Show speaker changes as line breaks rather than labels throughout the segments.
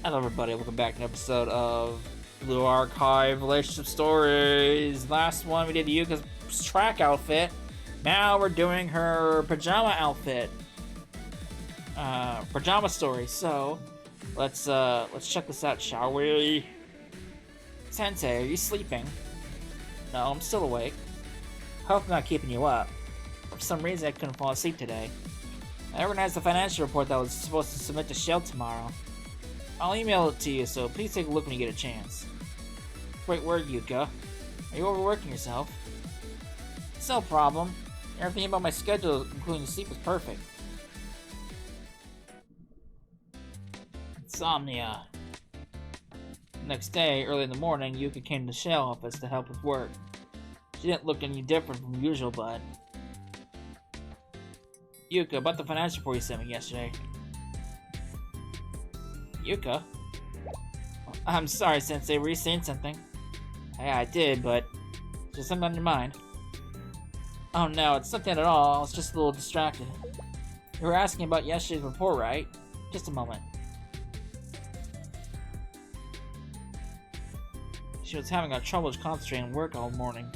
Hello everybody, welcome back to an episode of Blue Archive Relationship Stories. Last one we did Yuuka's track outfit. Now we're doing her pajama outfit. Pajama story. So let's check this out, shall we? Sensei, are you sleeping? No, I'm still awake. Hope I'm not keeping you up. For some reason I couldn't fall asleep today. I organized the financial report that I was supposed to submit to Shell tomorrow. I'll email it to you, so please take a look when you get a chance. Great work, Yuuka. Are you overworking yourself? It's no problem. Everything about my schedule, including sleep, was perfect. Insomnia. The next day, early in the morning, Yuuka came to the Shell office to help with work. She didn't look any different from usual, but... Yuuka, about the financial report you sent me yesterday. Yuuka? I'm sorry, Sensei, were you saying something? Yeah, I did, but... is there something on your mind? Oh no, it's nothing at all, I was just a little distracted. You were asking about yesterday's report, right? Just a moment. She was having trouble concentrating on work all morning.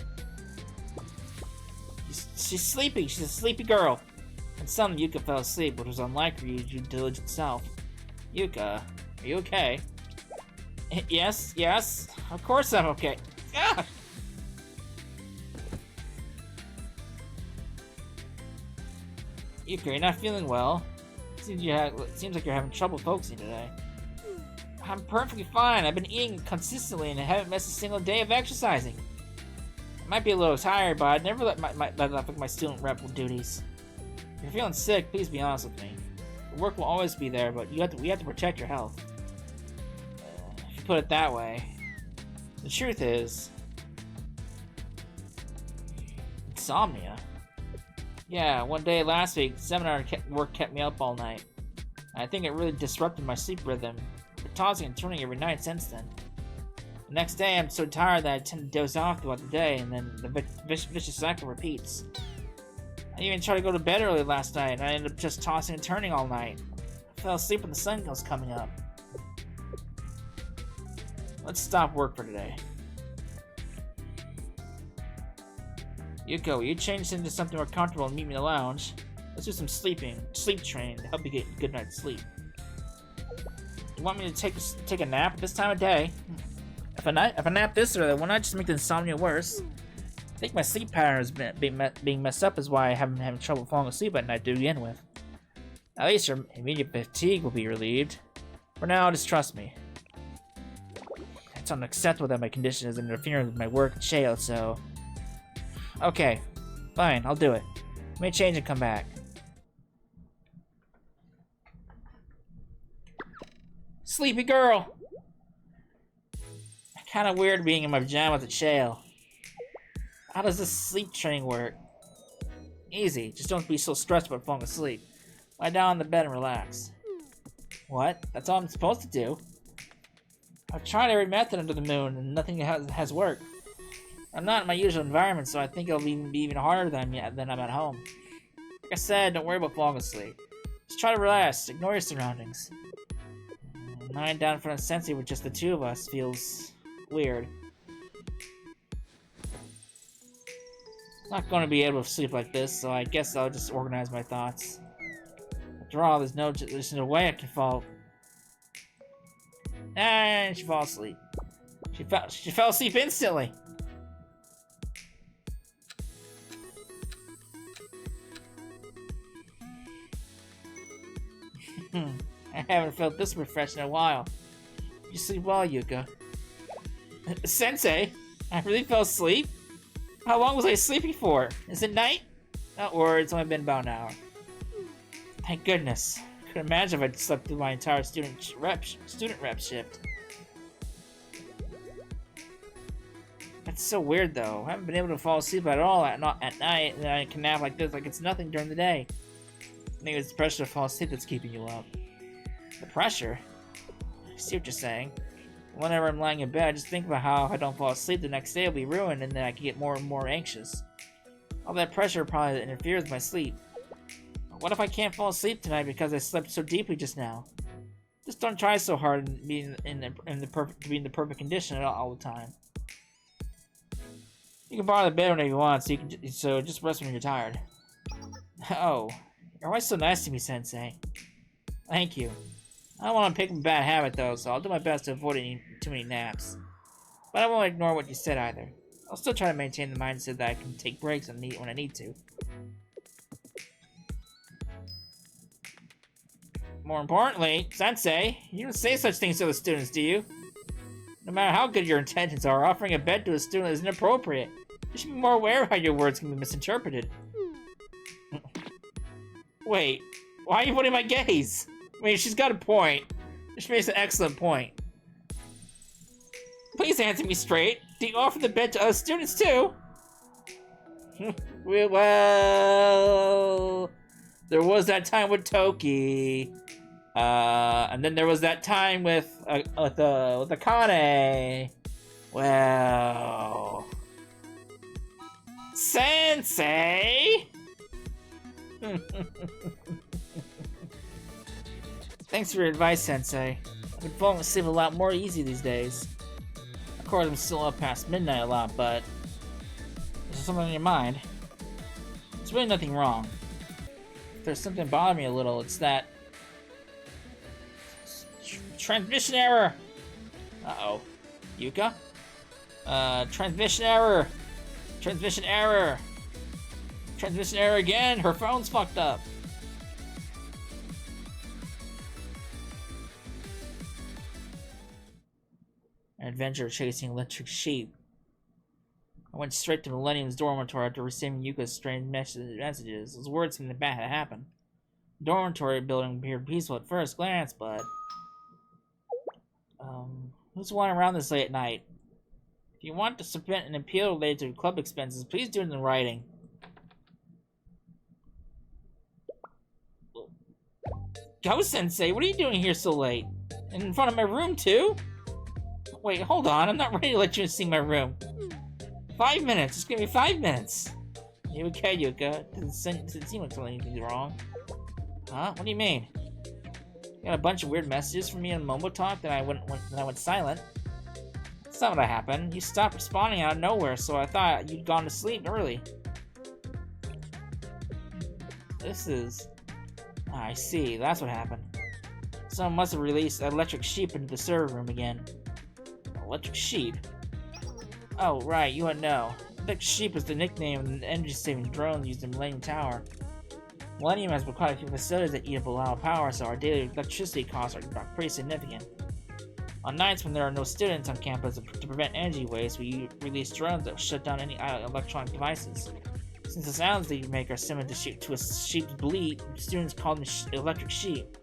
She's sleeping, she's a sleepy girl. And suddenly Yuuka fell asleep, which was unlike her usual diligent self. Yuuka, are you okay? Yes, of course I'm okay. Ah! Yuuka, you're not feeling well. Seems like you're having trouble focusing today. I'm perfectly fine. I've been eating consistently and I haven't missed a single day of exercising. I might be a little tired, but I'd never let my student rep duties. If you're feeling sick, please be honest with me. The work will always be there, but we have to protect your health. If you put it that way. The truth is... insomnia. Yeah, one day last week, seminar work kept me up all night. I think it really disrupted my sleep rhythm. I've been tossing and turning every night since then. The next day, I'm so tired that I tend to doze off throughout the day, and then the vicious cycle repeats. I even tried to go to bed early last night, and I ended up just tossing and turning all night. I fell asleep when the sun was coming up. Let's stop work for today. Yuuka, will you change into something more comfortable and meet me in the lounge? Let's do some sleep training to help you get a good night's sleep. You want me to take a nap at this time of day? If I nap this early, why not just make the insomnia worse? I think my sleep pattern has been being messed up is why I haven't been having trouble falling asleep at night to begin with. At least your immediate fatigue will be relieved. For now, just trust me. It's unacceptable that my condition is interfering with my work and Shale, so... okay, fine, I'll do it. Let me change and come back. Sleepy girl! Kinda weird being in my pajamas at Shale. How does this sleep training work? Easy, just don't be so stressed about falling asleep. Lie down on the bed and relax. What? That's all I'm supposed to do? I've tried every method under the moon and nothing has worked. I'm not in my usual environment, so I think it'll be even harder than I'm at home. Like I said, don't worry about falling asleep. Just try to relax, ignore your surroundings. Lying down in front of Sensei with just the two of us feels weird. Not going to be able to sleep like this, so I guess I'll just organize my thoughts. After all, there's no way I can fall. And she fell asleep. She fell asleep instantly. I haven't felt this refreshed in a while. You sleep well, Yuuka. Sensei, I really fell asleep? How long was I sleeping for? Is it night? Don't worry, it's only been about an hour. Thank goodness. I couldn't imagine if I'd slept through my entire student rep shift. That's so weird though. I haven't been able to fall asleep at all at night, and I can nap like this like it's nothing during the day. I think it's the pressure to fall asleep that's keeping you up. The pressure? I see what you're saying. Whenever I'm lying in bed, I just think about how if I don't fall asleep, the next day will be ruined, and then I can get more and more anxious. All that pressure probably interferes with my sleep. What if I can't fall asleep tonight because I slept so deeply just now? Just don't try so hard and being the perfect condition all the time. You can borrow the bed whenever you want, so just rest when you're tired. Oh, you're always so nice to me, Sensei. Thank you. I don't want to pick up a bad habit though, so I'll do my best to avoid too many naps. But I won't ignore what you said either. I'll still try to maintain the mindset that I can take breaks when I need to. More importantly, Sensei, you don't say such things to the students, do you? No matter how good your intentions are, offering a bed to a student is inappropriate. You should be more aware of how your words can be misinterpreted. Wait, why are you avoiding my gaze? I mean, she's got a point. She makes an excellent point. Please answer me straight. Do you offer the bed to other students too? Well, there was that time with Toki. And then there was that time with Akane. Well, Sensei. Thanks for your advice, Sensei. I've been falling asleep a lot more easy these days. Of course, I'm still up past midnight a lot, but there's something on your mind. There's really nothing wrong. If there's something bothering me a little, it's that transmission error. Uh-oh. Yuuka? Transmission error. Transmission error. Transmission error again. Her phone's fucked up. An adventure chasing electric sheep. I went straight to Millennium's dormitory after receiving Yuuka's strange messages. Those words from the bat had happened. The dormitory building appeared peaceful at first glance, but who's wandering around this late at night? If you want to submit an appeal related to club expenses, please do it in writing. Go-sensei, what are you doing here so late? And in front of my room, too? Wait, hold on, I'm not ready to let you see my room. 5 minutes, just give me 5 minutes. You okay, Yuuka? Doesn't seem like anything's wrong. Huh? What do you mean? You got a bunch of weird messages from me on Momo Talk that I went silent. That's not what happened. You stopped responding out of nowhere, so I thought you'd gone to sleep early. This is... I see, that's what happened. Someone must have released electric sheep into the server room again. Electric sheep? Oh, right, you wouldn't know. Electric sheep is the nickname of the energy-saving drone used in Millennium Tower. Millennium has quite a few facilities that eat up a lot of power, so our daily electricity costs are pretty significant. On nights when there are no students on campus, to prevent energy waste, we release drones that shut down any electronic devices. Since the sounds they make are similar to a sheep's bleat, students call them electric sheep.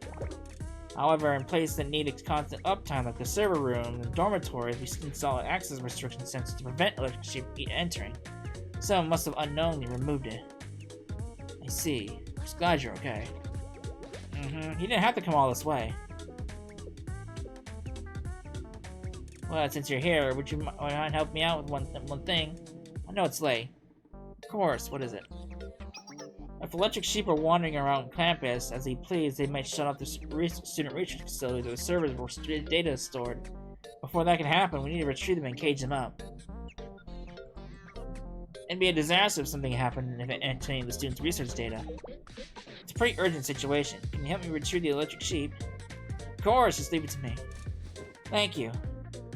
However, in places that need constant uptime, like the server room and the dormitories, we install access restriction sensors to prevent electric sheep entering. Someone must have unknowingly removed it. I see. Just glad you're okay. You didn't have to come all this way. Well, since you're here, would you mind helping me out with one thing? I know it's late. Of course, what is it? If electric sheep are wandering around campus as they please, they might shut off the student research facilities or the servers where student data is stored. Before that can happen, we need to retrieve them and cage them up. It'd be a disaster if something happened if it entered the students' research data. It's a pretty urgent situation. Can you help me retrieve the electric sheep? Of course, just leave it to me. Thank you.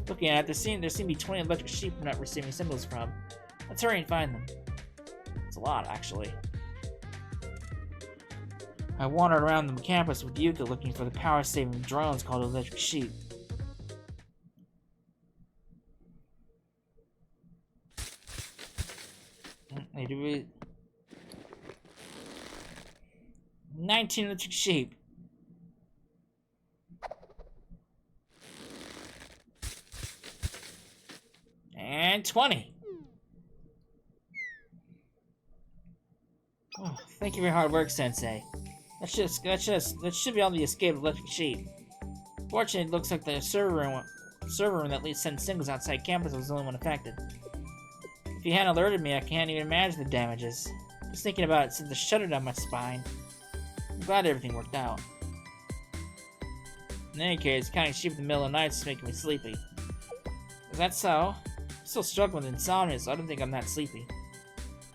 Looking at it, there seem to be 20 electric sheep we're not receiving signals from. Let's hurry and find them. It's a lot, actually. I wandered around the campus with Yuuka looking for the power-saving drones called electric sheep. They do it. 19 electric sheep. And 20. Oh, thank you for your hard work, Sensei. That should be all the escape of electric sheep. Fortunately, it looks like the server room that sends signals outside campus was the only one affected. If you hadn't alerted me, I can't even imagine the damages. Just thinking about it sends a shudder down my spine. I'm glad everything worked out. In any case, counting sheep in the middle of the night is making me sleepy. Is that so? I'm still struggling with insomnia, so I don't think I'm that sleepy.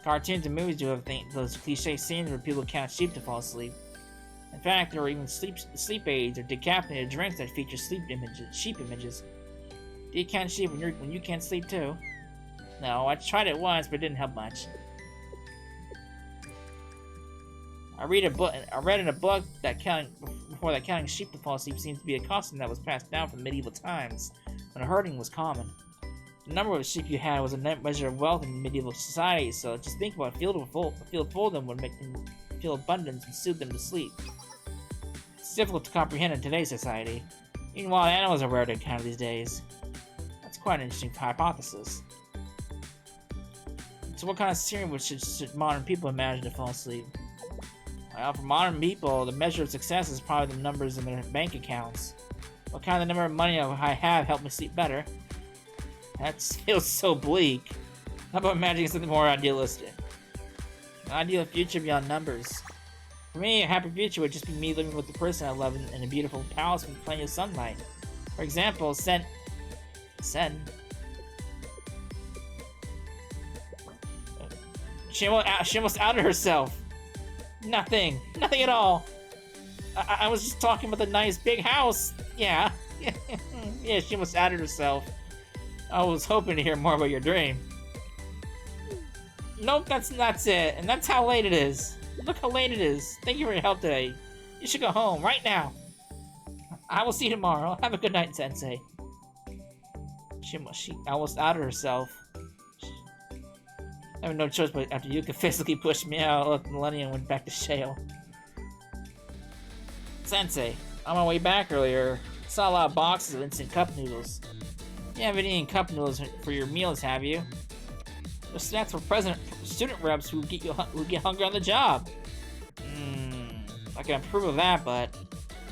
Cartoons and movies do have those cliche scenes where people count sheep to fall asleep. In fact, there are even sleep aids or decaffeinated drinks that feature sheep images. Do you count sheep when you can't sleep too? No, I tried it once, but it didn't help much. I read in a book that counting sheep to fall asleep seems to be a custom that was passed down from medieval times, when herding was common. The number of sheep you had was a net measure of wealth in medieval society, so just think about a field full of them would make them feel abundance and soothe them to sleep. It's difficult to comprehend in today's society. Even wild animals are rare to encounter these days. That's quite an interesting hypothesis. So what kind of scenery should modern people imagine to fall asleep? Well, for modern people, the measure of success is probably the numbers in their bank accounts. What kind of number of money I have helped me sleep better? That feels so bleak. How about imagining something more idealistic? An ideal future beyond numbers. For me, a happy future would just be me living with the person I love in a beautiful palace with plenty of sunlight. For example, Sen. She almost outed herself. Nothing at all. I was just talking about the nice big house. Yeah. Yeah, she almost outed herself. I was hoping to hear more about your dream. Nope, that's it. And that's how late it is. Look how late it is. Thank you for your help today. You should go home right now. I will see you tomorrow. Have a good night, Sensei. She almost outed herself. I have no choice but after Yuuka physically pushed me out, I left the Millennium and went back to Shale. Sensei, on my way back earlier, I saw a lot of boxes of instant cup noodles. You haven't eaten cup noodles for your meals, have you? They're snacks for student reps who get hungry on the job. I can approve of that, but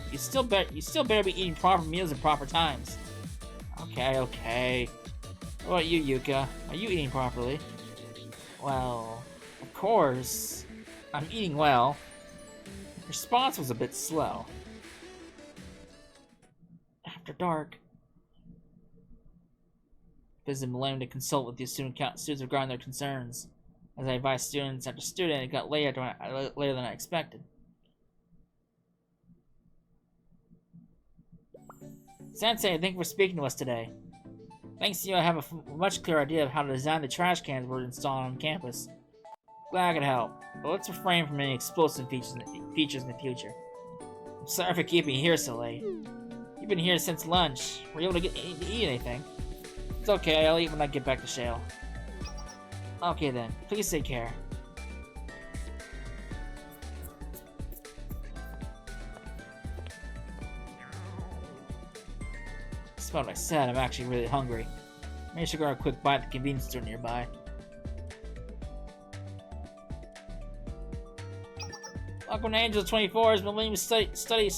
you still better be eating proper meals at proper times. Okay. What about you, Yuuka? Are you eating properly? Well, of course. I'm eating well. Response was a bit slow. After dark. Visited Millennium to consult with the students regarding their concerns. As I advised students after student, it got later than I expected. Sensei, thank you for speaking to us today. Thanks to you, I have a much clearer idea of how to design the trash cans we're installing on campus. Glad I could help, but let's refrain from any explosive features in the future. I'm sorry for keeping you here so late. You've been here since lunch. Were you able to eat anything? It's okay, I'll eat when I get back to Shale. Okay then, please take care. Despite what I said, I'm actually really hungry. Maybe I should grab a quick bite at the convenience store nearby. Welcome to Angel 24's Millennium Study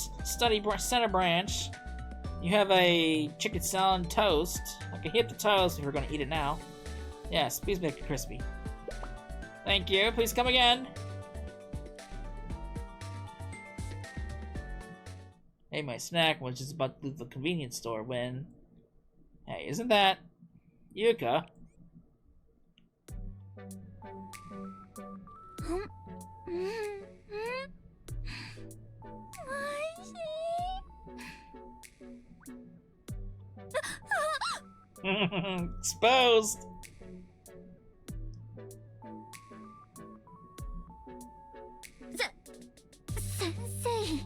Center Branch. You have a chicken salad and toast. I can hit the toast if you're going to eat it now. Yes, please make it crispy. Thank you. Please come again. Hey, my snack was just about to leave the convenience store when... Hey, isn't that... Yuuka? Exposed!
Sensei,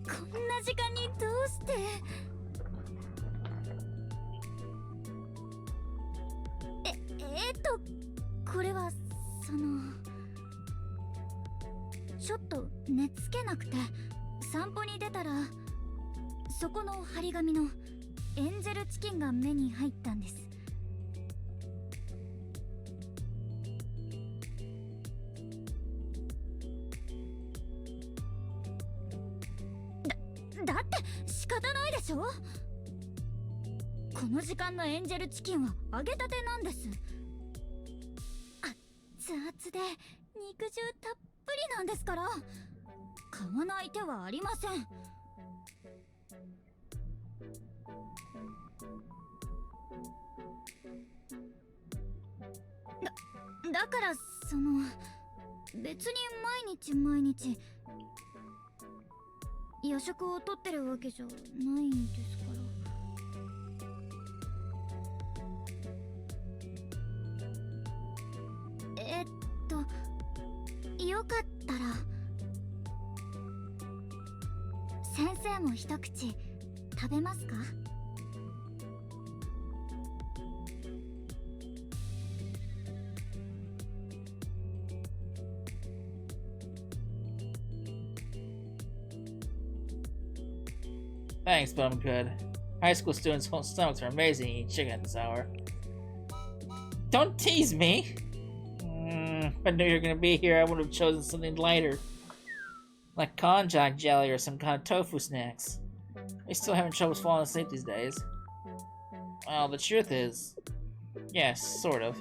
こんな時間にどうしてこれはちょっと寝つけなくて散歩に出たらそこの張り紙のエンジェルチキンが目に入ったんです。だって仕方ないでしょ。この時間のエンジェルチキンは揚げたてなんです。熱々で肉汁たっぷりなんですから買わない手はありません。だからその別に毎日夜食をとってるわけじゃないんですから。よかったら先生も一口食べますか？Thanks,
but I'm good. High school students' whole stomachs are amazing eating chicken at this hour. Don't tease me! If I knew you were gonna be here, I would have chosen something lighter. Like konjac jelly or some kind of tofu snacks. I still having trouble falling asleep these days. Well, the truth is... yes, sort of.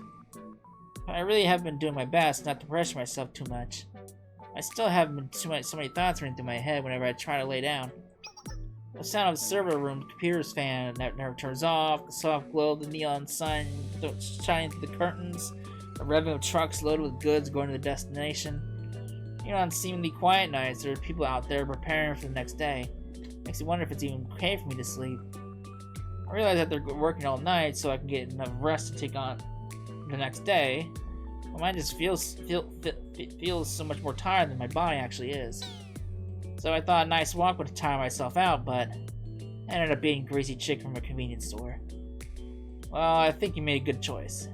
But I really have been doing my best not to pressure myself too much. I still have been so many thoughts running through my head whenever I try to lay down. The sound of the server room, the computer's fan never turns off, the soft glow of the neon sign shining through the curtains, the revving of trucks loaded with goods going to the destination. Even on seemingly quiet nights, there are people out there preparing for the next day. Makes me wonder if it's even okay for me to sleep. I realize that they're working all night so I can get enough rest to take on the next day. My mind just feels so much more tired than my body actually is. So I thought a nice walk would tire myself out, but I ended up eating greasy chicken from a convenience store. Well, I think you made a good choice.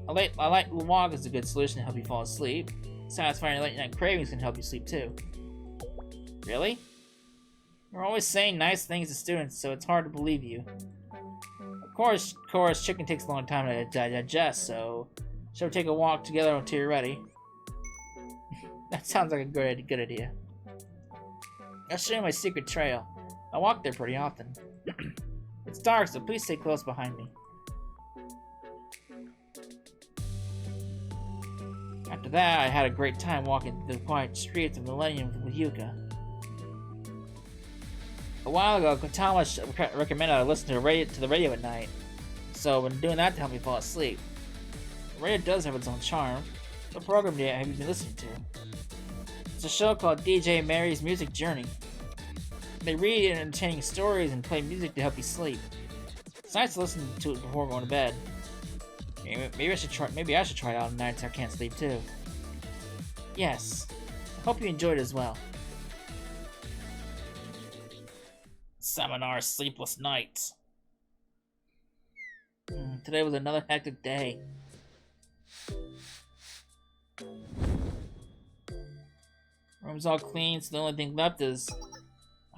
A light walk is a good solution to help you fall asleep. Satisfying late night cravings can help you sleep too. Really? You're always saying nice things to students, so it's hard to believe you. Of course, chicken takes a long time to digest, so shall we take a walk together until you're ready? That sounds like a good idea. I'll show you my secret trail. I walk there pretty often. It's dark, so please stay close behind me. After that, I had a great time walking through the quiet streets of Millennium with Yuuka. A while ago, Pajamas recommended I listen to the radio at night, so I've been doing that to help me fall asleep. The radio does have its own charm. What program have you been listening to? It's a show called DJ Mary's Music Journey. They read entertaining stories and play music to help you sleep. It's nice to listen to it before going to bed. Maybe I should try it out on nights I can't sleep too. Yes. I hope you enjoyed it as well. Seminar Sleepless Nights. Today was another hectic day. Room's all clean, so the only thing left is...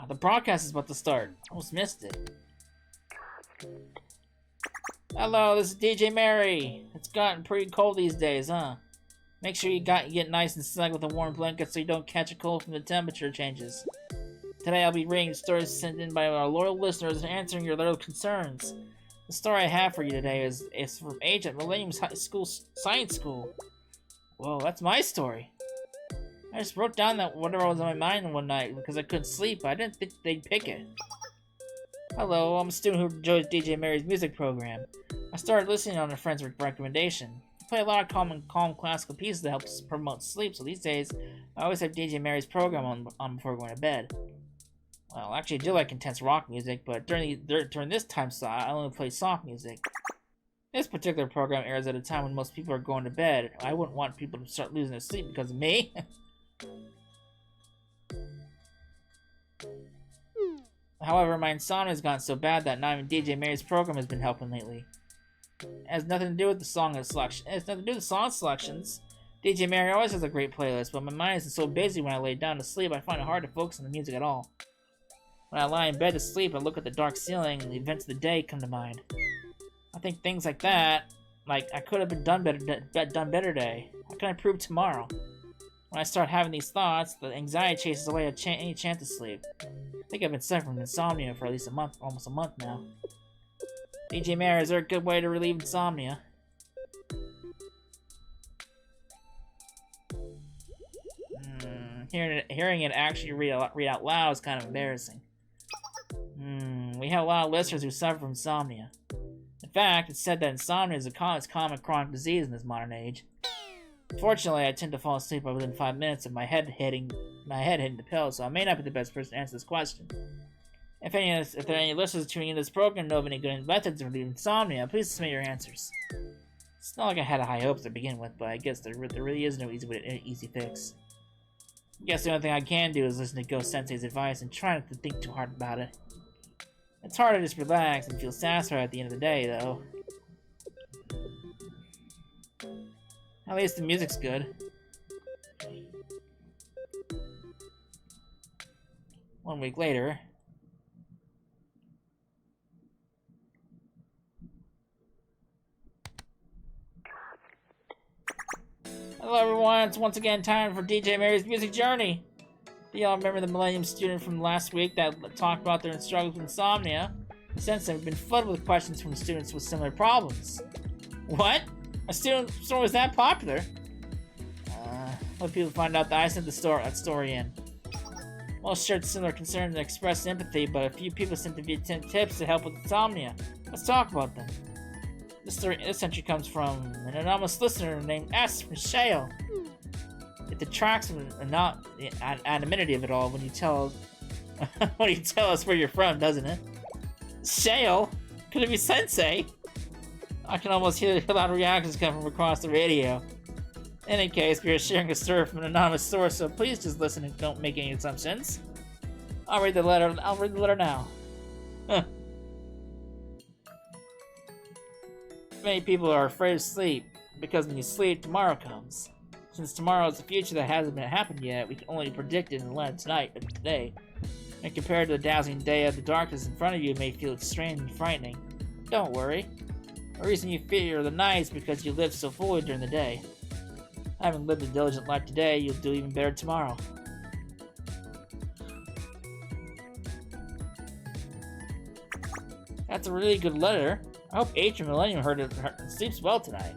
the broadcast is about to start. Almost missed it. Hello, this is DJ Mary. It's gotten pretty cold these days, huh? Make sure you get nice and snug with a warm blanket so you don't catch a cold from the temperature changes. Today I'll be reading stories sent in by our loyal listeners and answering your little concerns. The story I have for you today is from Age at Millennium's High School Science School. Whoa, that's my story. I just wrote down that whatever was on my mind one night because I couldn't sleep, but I didn't think they'd pick it. Hello, I'm a student who enjoys DJ Mary's music program. I started listening on a friend's recommendation. I play a lot of calm classical pieces that help promote sleep, so these days I always have DJ Mary's program on before going to bed. Well, actually I do like intense rock music, but during this time slot I only play soft music. This particular program airs at a time when most people are going to bed. I wouldn't want people to start losing their sleep because of me. However, my insomnia has gotten so bad that not even DJ Mary's program has been helping lately. It has nothing to do with the song selection. It has nothing to do with the song selections. DJ Mary always has a great playlist, but my mind isn't so busy when I lay down to sleep I find it hard to focus on the music at all. When I lie in bed to sleep, I look at the dark ceiling and the events of the day come to mind. I think things like that, like I could have been done better today. How can I improve tomorrow? When I start having these thoughts, the anxiety chases away any chance to sleep. I think I've been suffering from insomnia for at least almost a month now. DJ Mary, is there a good way to relieve insomnia? Hearing it actually read out loud is kind of embarrassing. We have a lot of listeners who suffer from insomnia. In fact, it's said that insomnia is a common chronic disease in this modern age. Fortunately, I tend to fall asleep within 5 minutes of my head hitting the pillow, so I may not be the best person to answer this question. If there are any listeners tuning into this program know of any good methods to relieve insomnia, please submit your answers. It's not like I had high hopes to begin with, but I guess there really is no easy fix. I guess the only thing I can do is listen to Ghost Sensei's advice and try not to think too hard about it. It's hard to just relax and feel satisfied at the end of the day, though. At least the music's good. 1 week later. Hello everyone, it's once again time for DJ Mary's Music Journey. Do y'all remember the Millennium student from last week that talked about their struggles with insomnia? Since then, we've been flooded with questions from students with similar problems. What? A student story was that popular? Let people find out that I sent that story in. Most shared similar concerns and expressed sympathy, but a few people sent to 10 tips to help with insomnia. Let's talk about them. This entry comes from an anonymous listener named S from Shale. It detracts from the anonymity of it all when you tell us where you're from, doesn't it? Shale? Could it be Sensei? I can almost hear the loud reactions coming from across the radio. In any case, we are sharing a story from an anonymous source, so please just listen and don't make any assumptions. I'll read the letter now. Many people are afraid of sleep, because when you sleep, tomorrow comes. Since tomorrow is the future that hasn't happened yet, we can only predict it in the land tonight and today. And compared to the dazzling day of the darkness in front of you, it may feel strange and frightening. Don't worry. The reason you fear the night is because you live so fully during the day. Having lived a diligent life today, you'll do even better tomorrow. That's a really good letter. I hope H from Millennium heard it and sleeps well tonight.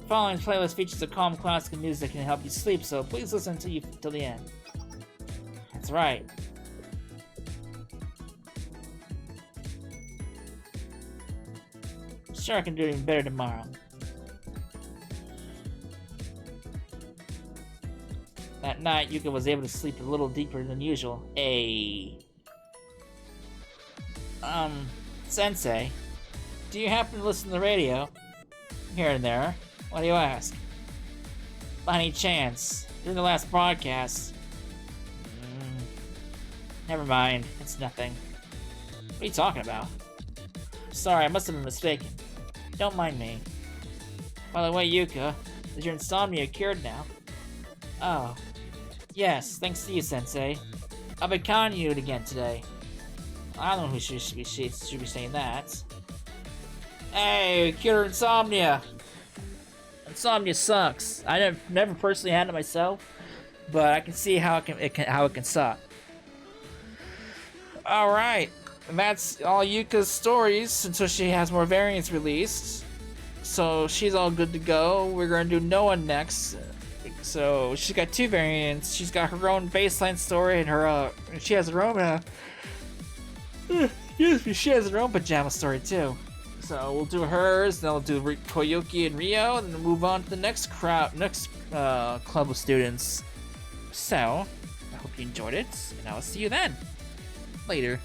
The following playlist features a calm classical music that can help you sleep, so please listen till the end. That's right. Sure, I can do even better tomorrow. That night, Yuuka was able to sleep a little deeper than usual. Sensei, do you happen to listen to the radio? Here and there. Why do you ask? By any chance, during the last broadcast... Never mind, it's nothing. What are you talking about? Sorry, I must have been mistaken. Don't mind me. By the way, Yuuka, is your insomnia cured now? Oh. Yes, thanks to you, Sensei. I'll be counting you again today. I don't know who should be saying that. Hey, cure insomnia! Insomnia sucks. I never personally had it myself, but I can see how it can suck. Alright, and that's all Yuuka's stories until she has more variants released. So she's all good to go. We're gonna do Noah next. So she's got 2 variants. She's got her own baseline story and her she has her own she has her own pajama story too. So we'll do hers, then we'll do Koyuki and Rio, and then move on to the next club of students. So I hope you enjoyed it, and I will see you then. Later.